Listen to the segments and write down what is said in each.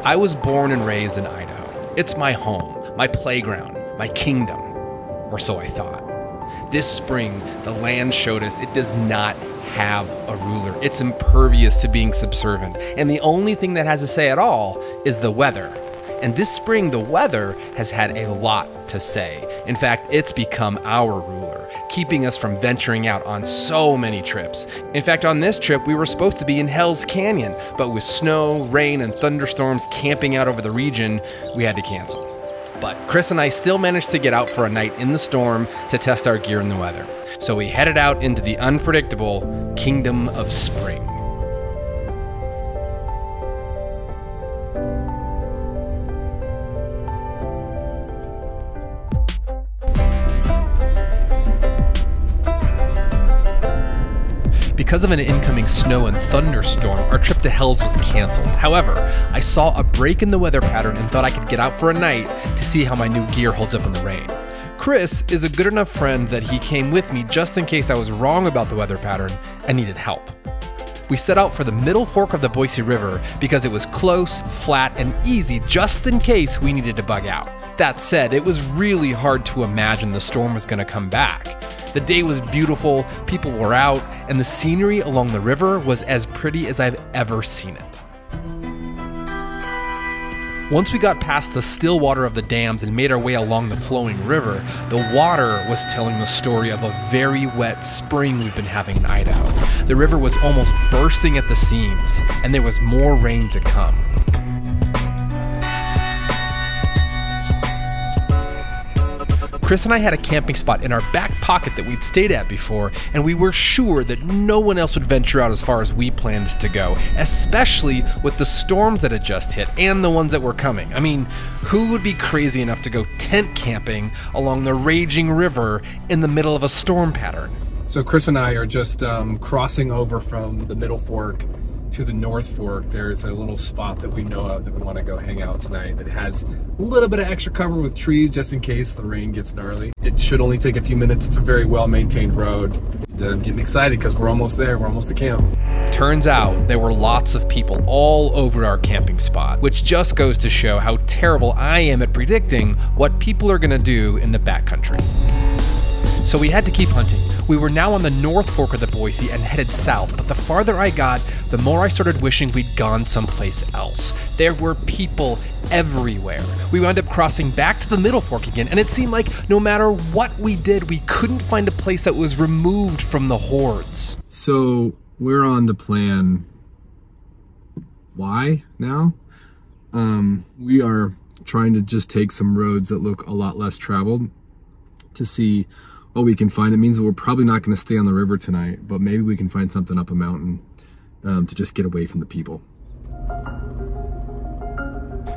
I was born and raised in Idaho. It's my home, my playground, my kingdom, or so I thought. This spring, the land showed us it does not have a ruler. It's impervious to being subservient, and the only thing that has a say at all is the weather. And this spring, the weather has had a lot to say. In fact, it's become our ruler, keeping us from venturing out on so many trips. In fact, on this trip, we were supposed to be in Hell's Canyon, but with snow, rain, and thunderstorms camping out over the region, we had to cancel. But Chris and I still managed to get out for a night in the storm to test our gear in the weather. So we headed out into the unpredictable kingdom of spring. Because of an incoming snow and thunderstorm, our trip to Hells was canceled. However, I saw a break in the weather pattern and thought I could get out for a night to see how my new gear holds up in the rain. Chris is a good enough friend that he came with me just in case I was wrong about the weather pattern and needed help. We set out for the middle fork of the Boise River because it was close, flat, and easy just in case we needed to bug out. That said, it was really hard to imagine the storm was going to come back. The day was beautiful, people were out, and the scenery along the river was as pretty as I've ever seen it. Once we got past the still water of the dams and made our way along the flowing river, the water was telling the story of a very wet spring we've been having in Idaho. The river was almost bursting at the seams, and there was more rain to come. Chris and I had a camping spot in our back pocket that we'd stayed at before, and we were sure that no one else would venture out as far as we planned to go, especially with the storms that had just hit and the ones that were coming. I mean, who would be crazy enough to go tent camping along the raging river in the middle of a storm pattern? So Chris and I are just crossing over from the Middle Fork to the North Fork. There's a little spot that we know of that we want to go hang out tonight that has a little bit of extra cover with trees just in case the rain gets gnarly. It should only take a few minutes. It's a very well-maintained road. I'm getting excited because we're almost there. We're almost to camp. Turns out there were lots of people all over our camping spot, which just goes to show how terrible I am at predicting what people are going to do in the backcountry. So we had to keep hunting. We were now on the North Fork of the Boise and headed south, but the farther I got, the more I started wishing we'd gone someplace else. There were people everywhere. We wound up crossing back to the Middle Fork again, and it seemed like no matter what we did, we couldn't find a place that was removed from the hordes. So we're on the plan Y now. We are trying to just take some roads that look a lot less traveled to see what we can find. It means that we're probably not going to stay on the river tonight, but maybe we can find something up a mountain to just get away from the people.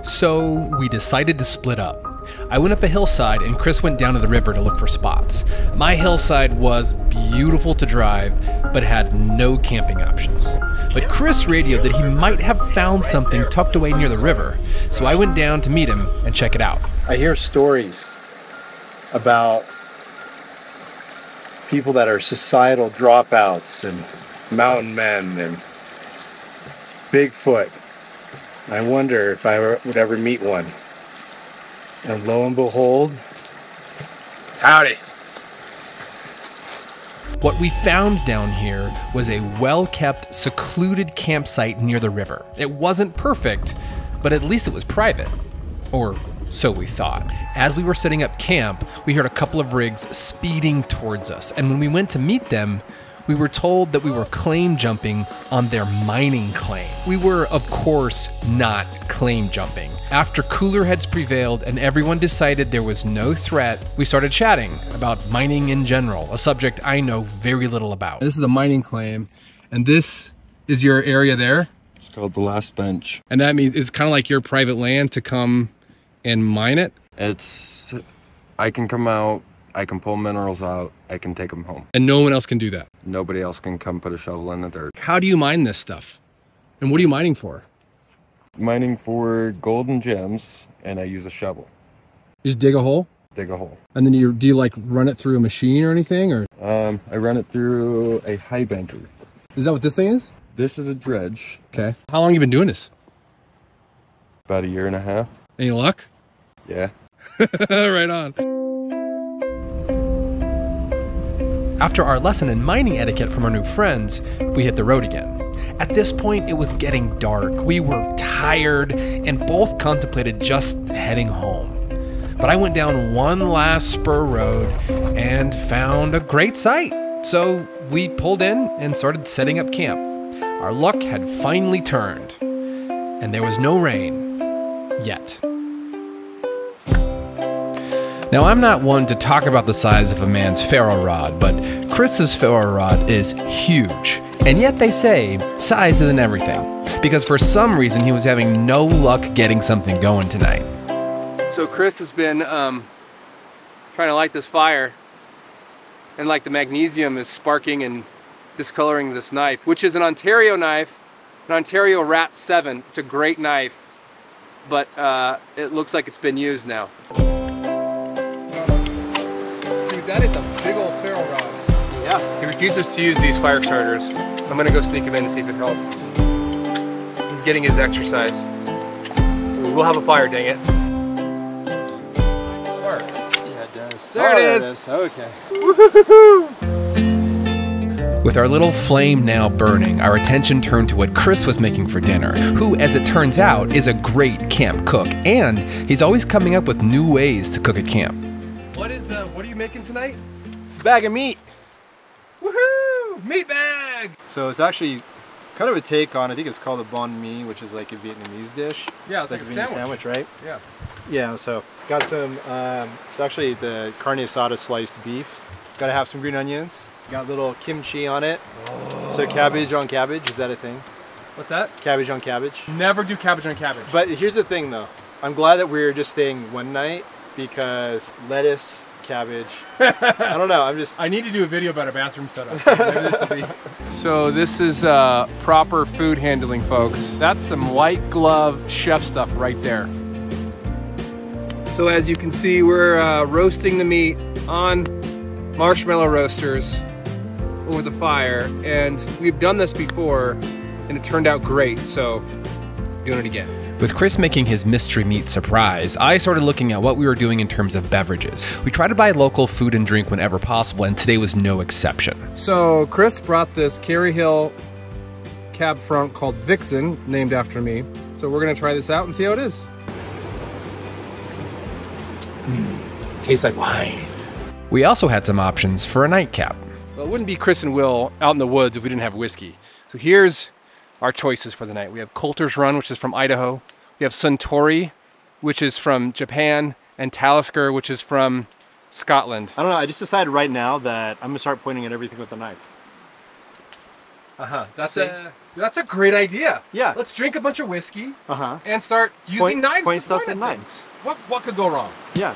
So we decided to split up. I went up a hillside and Chris went down to the river to look for spots. My hillside was beautiful to drive, but had no camping options. But Chris radioed that he might have found something tucked away near the river, so I went down to meet him and check it out. I hear stories about people that are societal dropouts and mountain men and Bigfoot. I wonder if I would ever meet one. And lo and behold, howdy. What we found down here was a well-kept, secluded campsite near the river. It wasn't perfect, but at least it was private. Or so we thought. As we were setting up camp, we heard a couple of rigs speeding towards us, and when we went to meet them, we were told that we were claim jumping on their mining claim. We were, of course, not claim jumping. After cooler heads prevailed and everyone decided there was no threat, we started chatting about mining in general, a subject I know very little about. This is a mining claim, and this is your area there? It's called the last bench. And that means it's kind of like your private land to come and mine it? I can come out, I can pull minerals out, I can take them home. And no one else can do that? Nobody else can come put a shovel in the dirt. How do you mine this stuff? And what are you mining for? Mining for gold and gems, and I use a shovel. You just dig a hole? Dig a hole. And then do you like run it through a machine or anything? Or I run it through a high banker. Is that what this thing is? This is a dredge. Okay. How long have you been doing this? About a year and a half. Any luck? Yeah. Right on. After our lesson in mining etiquette from our new friends, we hit the road again. At this point, it was getting dark. We were tired and both contemplated just heading home. But I went down one last spur road and found a great sight. So we pulled in and started setting up camp. Our luck had finally turned, and there was no rain yet. Now, I'm not one to talk about the size of a man's ferro rod, but Chris's ferro rod is huge. And yet they say size isn't everything, because for some reason he was having no luck getting something going tonight. So Chris has been trying to light this fire, and like the magnesium is sparking and discoloring this knife, which is an Ontario knife, an Ontario Rat 7. It's a great knife, but it looks like it's been used now. That is a big old ferro rod. Yeah. He refuses to use these fire starters. I'm gonna go sneak him in and see if it helps. He's getting his exercise. We'll have a fire, dang it. It works. Yeah, it does. There it is. Okay. Woohoo! With our little flame now burning, our attention turned to what Chris was making for dinner, who, as it turns out, is a great camp cook, and he's always coming up with new ways to cook at camp. What are you making tonight? Bag of meat. Woohoo! Meat bag! So it's actually kind of a take on, I think it's called a banh mi, which is like a Vietnamese dish. Yeah, it's like a Vietnamese sandwich, right? Yeah. Yeah, so got some, it's actually the carne asada sliced beef. Got to have some green onions. Got little kimchi on it. Oh. So cabbage on cabbage, is that a thing? What's that? Cabbage on cabbage. Never do cabbage on cabbage. But here's the thing though. I'm glad that we're just staying one night because lettuce, cabbage, I don't know, I need to do a video about our bathroom setup. So maybe this will be... So this is proper food handling, folks. That's some white glove chef stuff right there. So as you can see, we're roasting the meat on marshmallow roasters over the fire, and we've done this before and it turned out great, so doing it again. With Chris making his mystery meat surprise, I started looking at what we were doing in terms of beverages. We try to buy local food and drink whenever possible, and today was no exception. So Chris brought this Kerry Hill cab front called Vixen, named after me. So we're gonna try this out and see how it is. Tastes like wine. We also had some options for a nightcap. Well, it wouldn't be Chris and Will out in the woods if we didn't have whiskey. So here's our choices for the night. We have Coulter's Run, which is from Idaho. We have Suntory, which is from Japan, and Talisker, which is from Scotland. I don't know, I just decided right now that I'm gonna start pointing at everything with a knife. That's a great idea. Yeah. Let's drink a bunch of whiskey and start using knives. Point stuff at knives. What could go wrong? Yeah.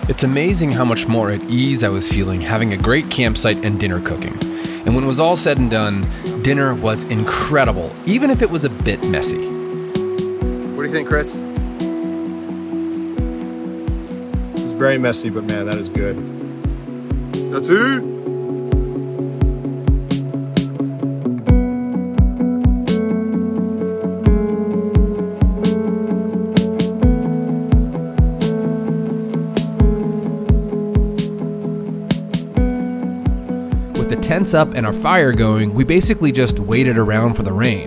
It's amazing how much more at ease I was feeling having a great campsite and dinner cooking. And when it was all said and done, dinner was incredible, even if it was a bit messy. What do you think, Chris? It's very messy, but man, that is good. That's it. With the tents up and our fire going, we basically just waited around for the rain.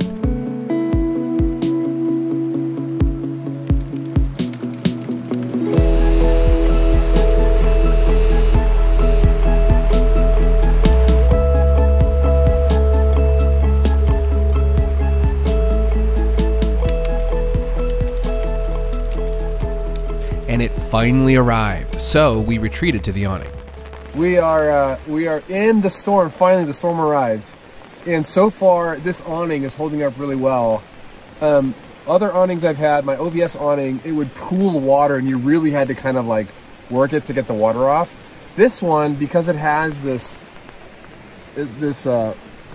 And it finally arrived, so we retreated to the awning. We are in the storm. Finally, the storm arrived, and so far this awning is holding up really well. Other awnings I've had, my OVS awning, it would pool water, and you really had to kind of like work it to get the water off. This one, because it has this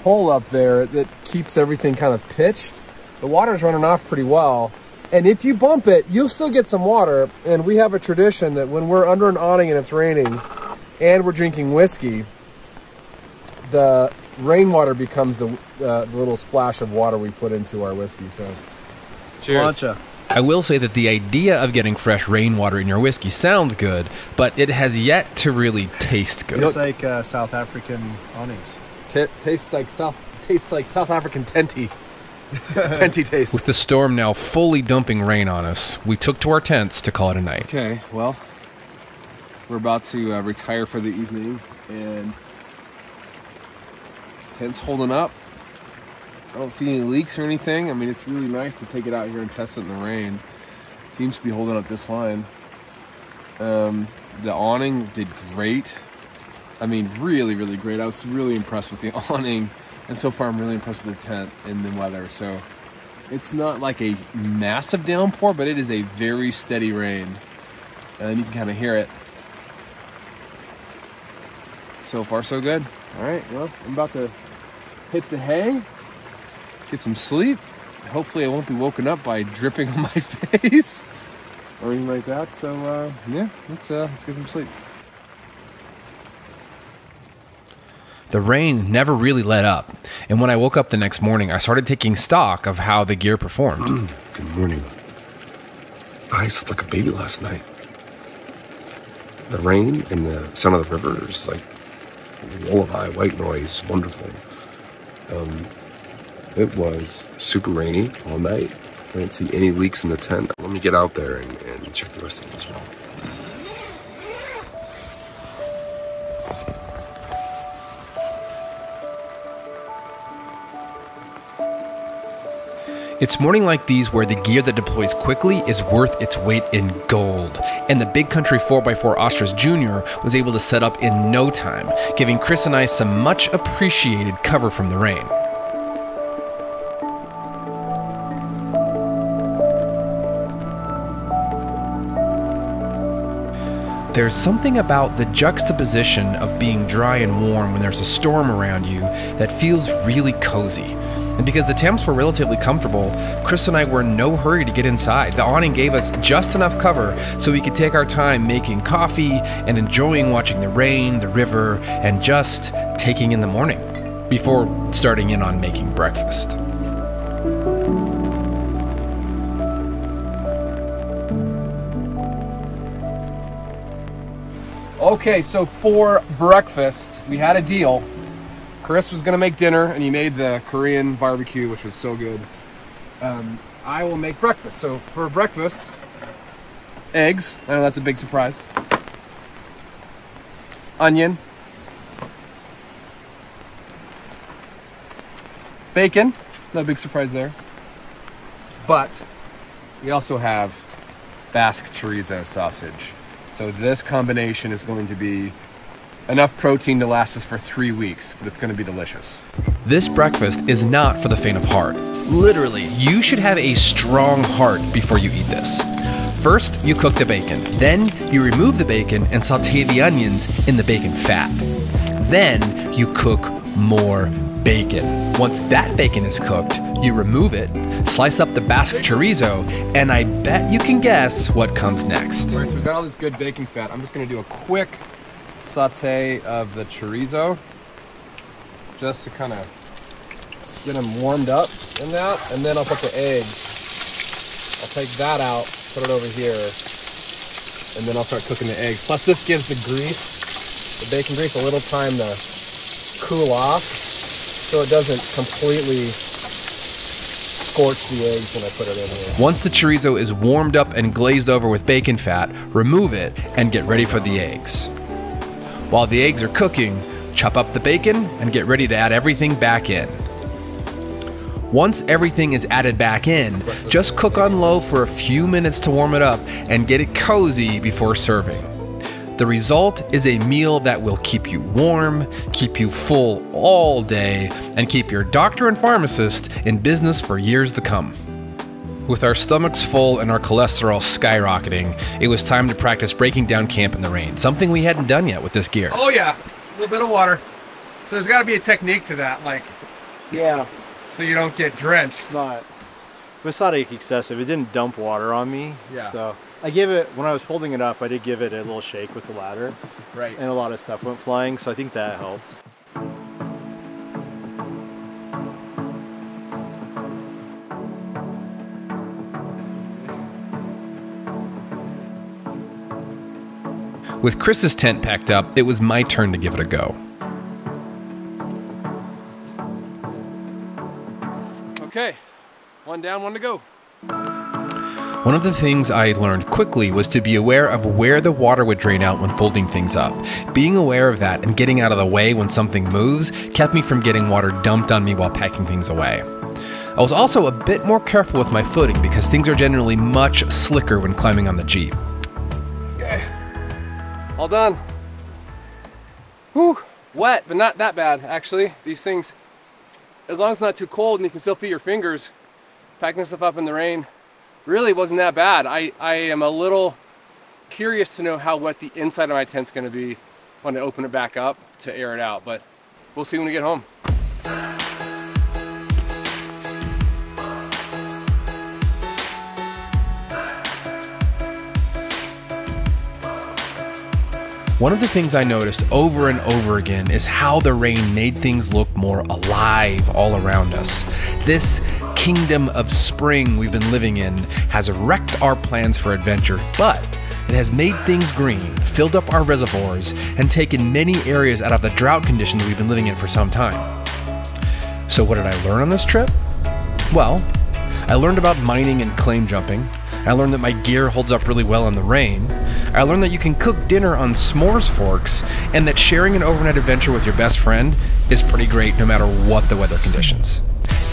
pole up there that keeps everything kind of pitched, the water's running off pretty well. And if you bump it, you'll still get some water. And we have a tradition that when we're under an awning and it's raining and we're drinking whiskey, the rainwater becomes the little splash of water we put into our whiskey. So, cheers. Plancha. I will say that the idea of getting fresh rainwater in your whiskey sounds good, but it has yet to really taste good. It's like South African awnings. Tastes like South African tenty. Tenty taste. With the storm now fully dumping rain on us, we took to our tents to call it a night. Okay, well, we're about to retire for the evening, and tent's holding up. I don't see any leaks or anything. I mean, it's really nice to take it out here and test it in the rain. Seems to be holding up just fine. The awning did great. I mean, really, really great. I was really impressed with the awning. And so far, I'm really impressed with the tent and the weather. So it's not like a massive downpour, but it is a very steady rain. And you can kind of hear it. So far, so good. All right, well, I'm about to hit the hay, get some sleep. Hopefully I won't be woken up by dripping on my face or anything like that. So, yeah, let's get some sleep. The rain never really let up, and when I woke up the next morning, I started taking stock of how the gear performed. Good morning. I slept like a baby last night. The rain and the sound of the river is like lullaby, white noise, wonderful. It was super rainy all night. I didn't see any leaks in the tent. Let me get out there and check the rest of it as well. It's morning like these where the gear that deploys quickly is worth its weight in gold, and the Big Country 4x4 Ostrich Jr. was able to set up in no time, giving Chris and I some much appreciated cover from the rain. There's something about the juxtaposition of being dry and warm when there's a storm around you that feels really cozy. And because the temps were relatively comfortable, Chris and I were in no hurry to get inside. The awning gave us just enough cover so we could take our time making coffee and enjoying watching the rain, the river, and just taking in the morning before starting in on making breakfast. Okay, so for breakfast, we had a deal. Chris was gonna make dinner, and he made the Korean barbecue, which was so good. I will make breakfast. So for breakfast, eggs. I know that's a big surprise. Onion. Bacon. Not a big surprise there. But we also have Basque chorizo sausage. So this combination is going to be enough protein to last us for 3 weeks, but it's going to be delicious. This breakfast is not for the faint of heart. Literally, you should have a strong heart before you eat this. First, you cook the bacon. Then, you remove the bacon and saute the onions in the bacon fat. Then, you cook more bacon. Once that bacon is cooked, you remove it, slice up the Basque chorizo, and I bet you can guess what comes next. All right, so we've got all this good bacon fat. I'm just going to do a quick saute of the chorizo just to kind of get them warmed up in that, and then I'll put the eggs. I'll take that out, put it over here, and then I'll start cooking the eggs. Plus this gives the grease, the bacon grease, a little time to cool off so it doesn't completely scorch the eggs when I put it in here. Once the chorizo is warmed up and glazed over with bacon fat, remove it and get ready for the eggs. While the eggs are cooking, chop up the bacon and get ready to add everything back in. Once everything is added back in, just cook on low for a few minutes to warm it up and get it cozy before serving. The result is a meal that will keep you warm, keep you full all day, and keep your doctor and pharmacist in business for years to come. With our stomachs full and our cholesterol skyrocketing, it was time to practice breaking down camp in the rain, something we hadn't done yet with this gear. Oh yeah, a little bit of water. So there's got to be a technique to that, like, Yeah. so you don't get drenched. It's not like excessive. It didn't dump water on me. Yeah. So I gave it, when I was folding it up, I did give it a little shake with the ladder. Right. And a lot of stuff went flying, so I think that helped. With Chris's tent packed up, it was my turn to give it a go. Okay, one down, one to go. One of the things I learned quickly was to be aware of where the water would drain out when folding things up. Being aware of that and getting out of the way when something moves kept me from getting water dumped on me while packing things away. I was also a bit more careful with my footing because things are generally much slicker when climbing on the Jeep. Okay, all done. Whew, wet, but not that bad, actually. These things, as long as it's not too cold and you can still feel your fingers, packing stuff up in the rain really wasn't that bad. I am a little curious to know how wet the inside of my tent's gonna be when I open it back up to air it out, but we'll see when we get home. One of the things I noticed over and over again is how the rain made things look more alive all around us. This kingdom of spring we've been living in has wrecked our plans for adventure, but it has made things green, filled up our reservoirs, and taken many areas out of the drought conditions we've been living in for some time. So what did I learn on this trip? Well, I learned about mining and claim jumping. I learned that my gear holds up really well in the rain. I learned that you can cook dinner on s'mores forks, and that sharing an overnight adventure with your best friend is pretty great no matter what the weather conditions,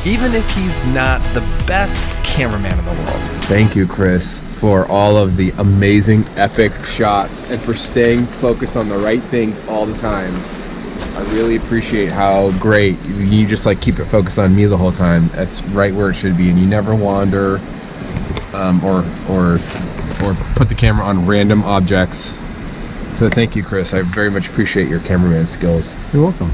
even if he's not the best cameraman in the world. Thank you, Chris, for all of the amazing, epic shots and for staying focused on the right things all the time. I really appreciate how great you just like keep it focused on me the whole time. That's right where it should be, and you never wander or put the camera on random objects. So thank you, Chris. I very much appreciate your cameraman skills. You're welcome.